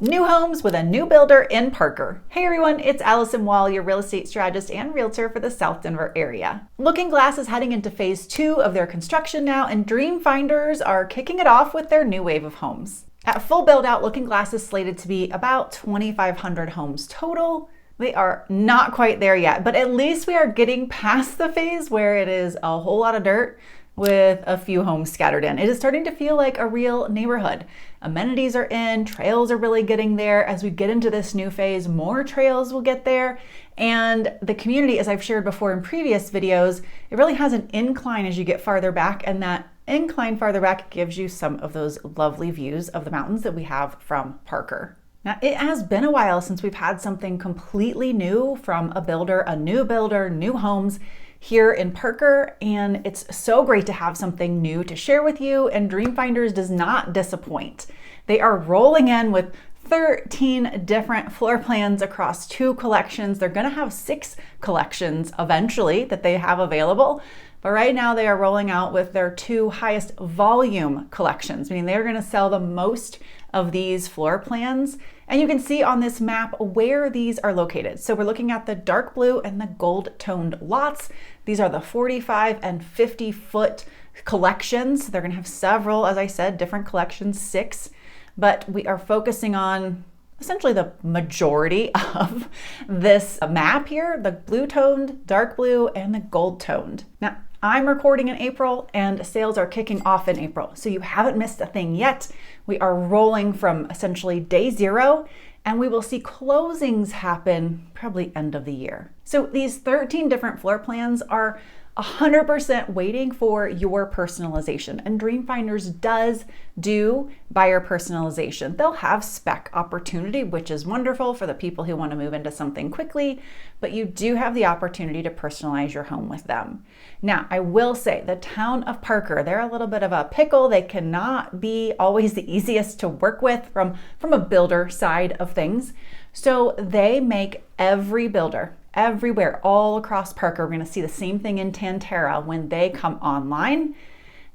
New homes with a new builder in Parker. Hey everyone, it's Alyson Wall, your real estate strategist and realtor for the South Denver area. Looking Glass is heading into phase 2 of their construction now, and Dreamfinders are kicking it off with their new wave of homes. At full build out, Looking Glass is slated to be about 2,500 homes total. They are not quite there yet, but at least we are getting past the phase where it is a whole lot of dirt with a few homes scattered in. It is starting to feel like a real neighborhood. Amenities are in, trails are really getting there. As we get into this new phase, more trails will get there. And the community, as I've shared before in previous videos, it really has an incline as you get farther back, and that incline farther back gives you some of those lovely views of the mountains that we have from Parker. Now, it has been a while since we've had something completely new from a builder, new homes here in Parker, and it's so great to have something new to share with you, and Dreamfinders does not disappoint. They are rolling in with 13 different floor plans across 2 collections. They're going to have 6 collections eventually that they have available, but right now they are rolling out with their 2 highest volume collections, meaning they're going to sell the most of these floor plans. And you can see on this map where these are located. So we're looking at the dark blue and the gold toned lots. These are the 45 and 50 foot collections. They're going to have several, as I said, different collections, 6, but we are focusing on essentially the majority of this map here, the blue toned, dark blue, and the gold toned. Now, I'm recording in April and sales are kicking off in April. So you haven't missed a thing yet. We are rolling from essentially day 0, and we will see closings happen probably end of the year. So these 13 different floor plans are 100% waiting for your personalization, and Dreamfinders does do buyer personalization. They'll have spec opportunity, which is wonderful for the people who want to move into something quickly, but you do have the opportunity to personalize your home with them. Now, I will say the town of Parker, they're a little bit of a pickle. They cannot be always the easiest to work with from a builder side of things. So they make every builder, everywhere, all across Parker. We're going to see the same thing in Tantera when they come online.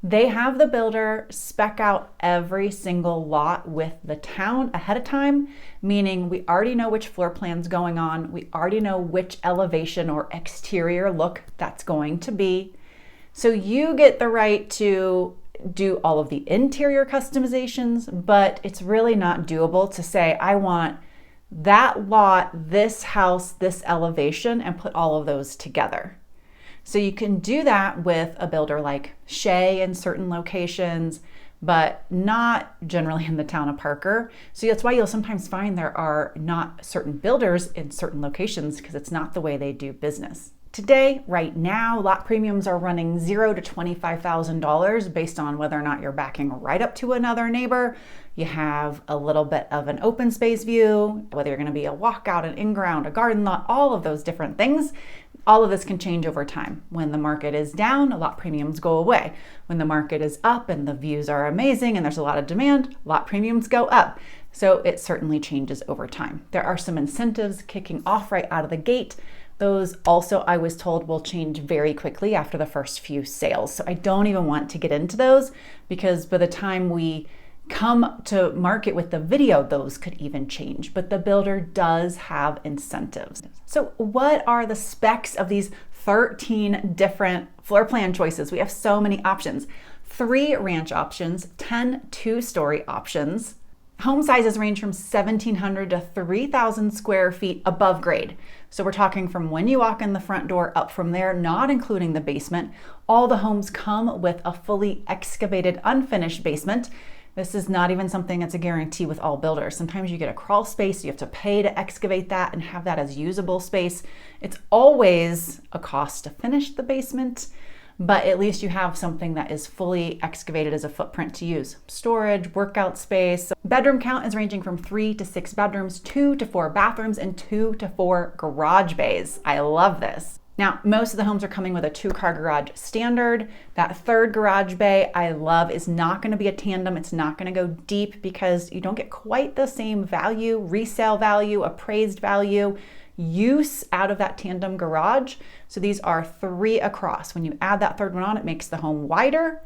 They have the builder spec out every single lot with the town ahead of time, meaning we already know which floor plan's going on. We already know which elevation or exterior look that's going to be. So you get the right to do all of the interior customizations, but it's really not doable to say, I want that lot, this house, this elevation, and put all of those together. So you can do that with a builder like Shea in certain locations, but not generally in the town of Parker. So that's why you'll sometimes find there are not certain builders in certain locations, because it's not the way they do business. Today, right now, lot premiums are running $0 to $25,000 based on whether or not you're backing right up to another neighbor. You have a little bit of an open space view, whether you're going to be a walkout, an in-ground, a garden lot, all of those different things. All of this can change over time. When the market is down, lot premiums go away. When the market is up and the views are amazing and there's a lot of demand, lot premiums go up. So it certainly changes over time. There are some incentives kicking off right out of the gate. Those also, I was told, will change very quickly after the first few sales. So I don't even want to get into those, because by the time we come to market with the video, those could even change. But the builder does have incentives. So what are the specs of these 13 different floor plan choices? We have so many options. 3 ranch options, 10 2-story options. Home sizes range from 1,700 to 3,000 square feet above grade. So we're talking from when you walk in the front door up from there, not including the basement. All the homes come with a fully excavated, unfinished basement. This is not even something that's a guarantee with all builders. Sometimes you get a crawl space, you have to pay to excavate that and have that as usable space. It's always a cost to finish the basement, but at least you have something that is fully excavated as a footprint to use. Storage, workout space. Bedroom count is ranging from 3 to 6 bedrooms, 2 to 4 bathrooms, and 2 to 4 garage bays. I love this. Now, most of the homes are coming with a 2-car garage standard. That 3rd garage bay I love is not going to be a tandem. It's not going to go deep because you don't get quite the same value, resale value, appraised value, use out of that tandem garage. So these are 3 across. When you add that 3rd one on, it makes the home wider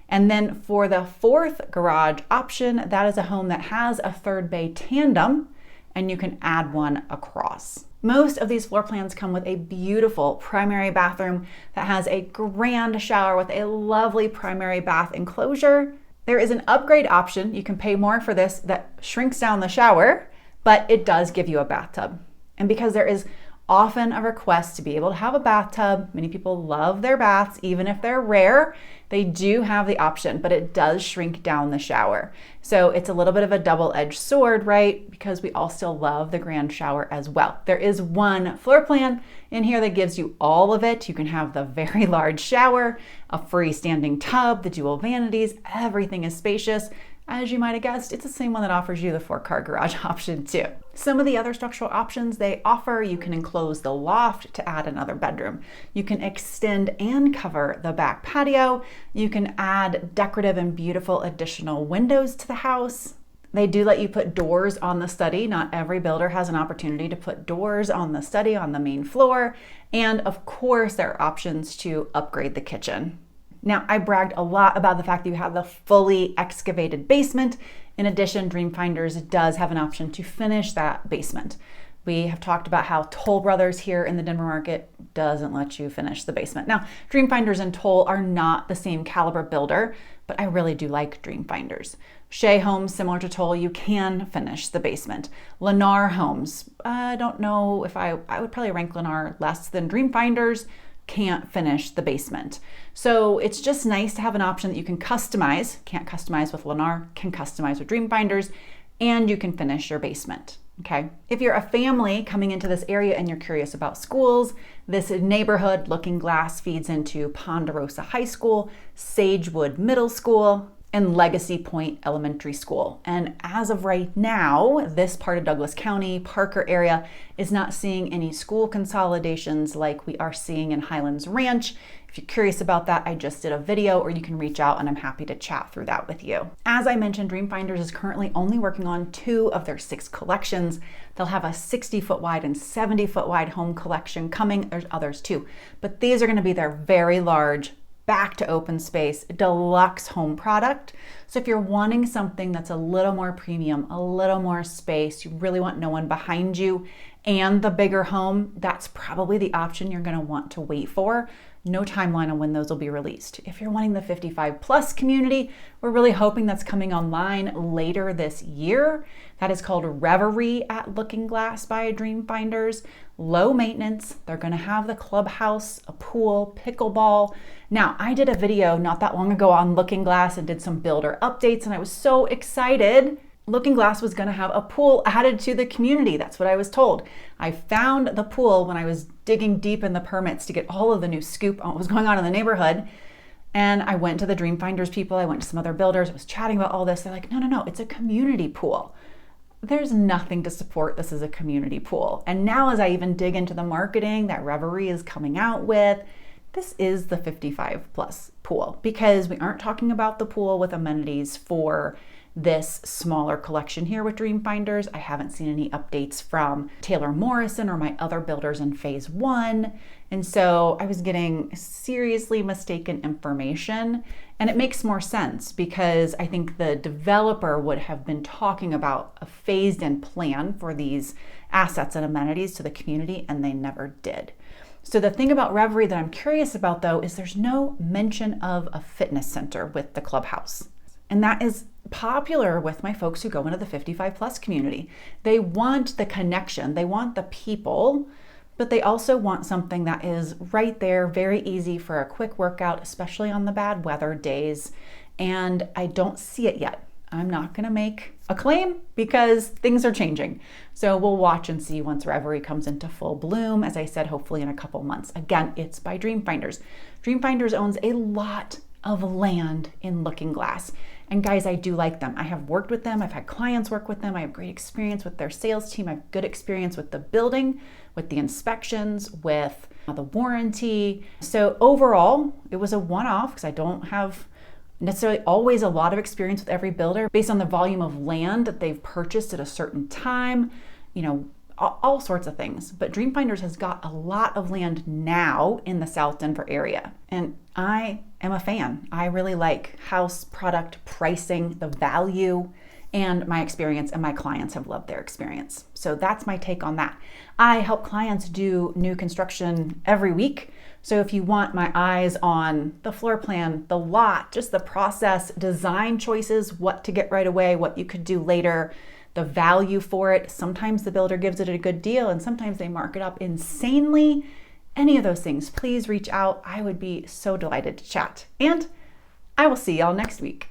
And then for the fourth garage option, that is a home that has a third bay tandem, and you can add one across. Most of these floor plans come with a beautiful primary bathroom that has a grand shower with a lovely primary bath enclosure. There is an upgrade option. You can pay more for this that shrinks down the shower, but it does give you a bathtub. And because there is often a request to be able to have a bathtub, many people love their baths, even if they're rare, they do have the option, but it does shrink down the shower. So it's a little bit of a double-edged sword, right? Because we all still love the grand shower as well. There is one floor plan in here that gives you all of it. You can have the very large shower, a freestanding tub, the dual vanities, everything is spacious. As you might have guessed, it's the same one that offers you the 4-car garage option too. Some of the other structural options they offer, you can enclose the loft to add another bedroom. You can extend and cover the back patio. You can add decorative and beautiful additional windows to the house. They do let you put doors on the study. Not every builder has an opportunity to put doors on the study on the main floor. And of course, there are options to upgrade the kitchen. Now, I bragged a lot about the fact that you have the fully excavated basement. In addition, Dreamfinders does have an option to finish that basement. We have talked about how Toll Brothers here in the Denver market doesn't let you finish the basement. Now, Dreamfinders and Toll are not the same caliber builder, but I really do like Dreamfinders. Shea Homes, similar to Toll, you can finish the basement. Lennar Homes, I don't know if I would probably rank Lennar less than Dreamfinders, can't finish the basement. So it's just nice to have an option that you can customize. Can't customize with Lennar, can customize with Dreamfinders, and you can finish your basement. Okay. If you're a family coming into this area and you're curious about schools, this neighborhood Looking Glass feeds into Ponderosa High School, Sagewood Middle School, and Legacy Point Elementary School. And as of right now, this part of Douglas County, Parker area, is not seeing any school consolidations like we are seeing in Highlands Ranch. If you're curious about that, I just did a video, or you can reach out and I'm happy to chat through that with you. As I mentioned, Dreamfinders is currently only working on 2 of their 6 collections. They'll have a 60-foot wide and 70-foot wide home collection coming. There's others too, but these are going to be their very large back to open space deluxe home product. So if you're wanting something that's a little more premium, a little more space, you really want no one behind you and the bigger home, that's probably the option you're going to want to wait for. No timeline on when those will be released. If you're wanting the 55 plus community, we're really hoping that's coming online later this year. That is called Reverie at Looking Glass by Dreamfinders. Low maintenance. They're going to have the clubhouse, a pool, pickleball. Now, I did a video not that long ago on Looking Glass and did some builder updates, and I was so excited. Looking Glass was going to have a pool added to the community. That's what I was told. I found the pool when I was digging deep in the permits to get all of the new scoop on what was going on in the neighborhood. And I went to the Dreamfinders people. I went to some other builders. I was chatting about all this. They're like, no, it's a community pool. There's nothing to support this as a community pool. And now as I even dig into the marketing that Reverie is coming out with, this is the 55 plus pool, because we aren't talking about the pool with amenities for this smaller collection here with Dreamfinders. I haven't seen any updates from Taylor Morrison or my other builders in phase 1. And so I was getting seriously mistaken information, and it makes more sense because I think the developer would have been talking about a phased in plan for these assets and amenities to the community, and they never did. So the thing about Reverie that I'm curious about though is there's no mention of a fitness center with the clubhouse. And that is popular with my folks who go into the 55 plus community. They want the connection, they want the people, but they also want something that is right there, very easy for a quick workout, especially on the bad weather days. And I don't see it yet. I'm not gonna make a claim because things are changing. So we'll watch and see once Reverie comes into full bloom, as I said, hopefully in a couple months. Again, it's by Dreamfinders. Dreamfinders owns a lot of land in Looking Glass. And guys, I do like them. I have worked with them. I've had clients work with them. I have great experience with their sales team. I have good experience with the building, with the inspections, with the warranty. So overall, it was a one-off because I don't have necessarily always a lot of experience with every builder based on the volume of land that they've purchased at a certain time. You know, all sorts of things. But Dreamfinders has got a lot of land now in the South Denver area. And I am a fan. I really like house product pricing, the value, and my experience, and my clients have loved their experience. So that's my take on that. I help clients do new construction every week. So if you want my eyes on the floor plan, the lot, just the process, design choices, what to get right away, what you could do later, the value for it. Sometimes the builder gives it a good deal and sometimes they mark it up insanely. Any of those things, please reach out. I would be so delighted to chat. And I will see y'all next week.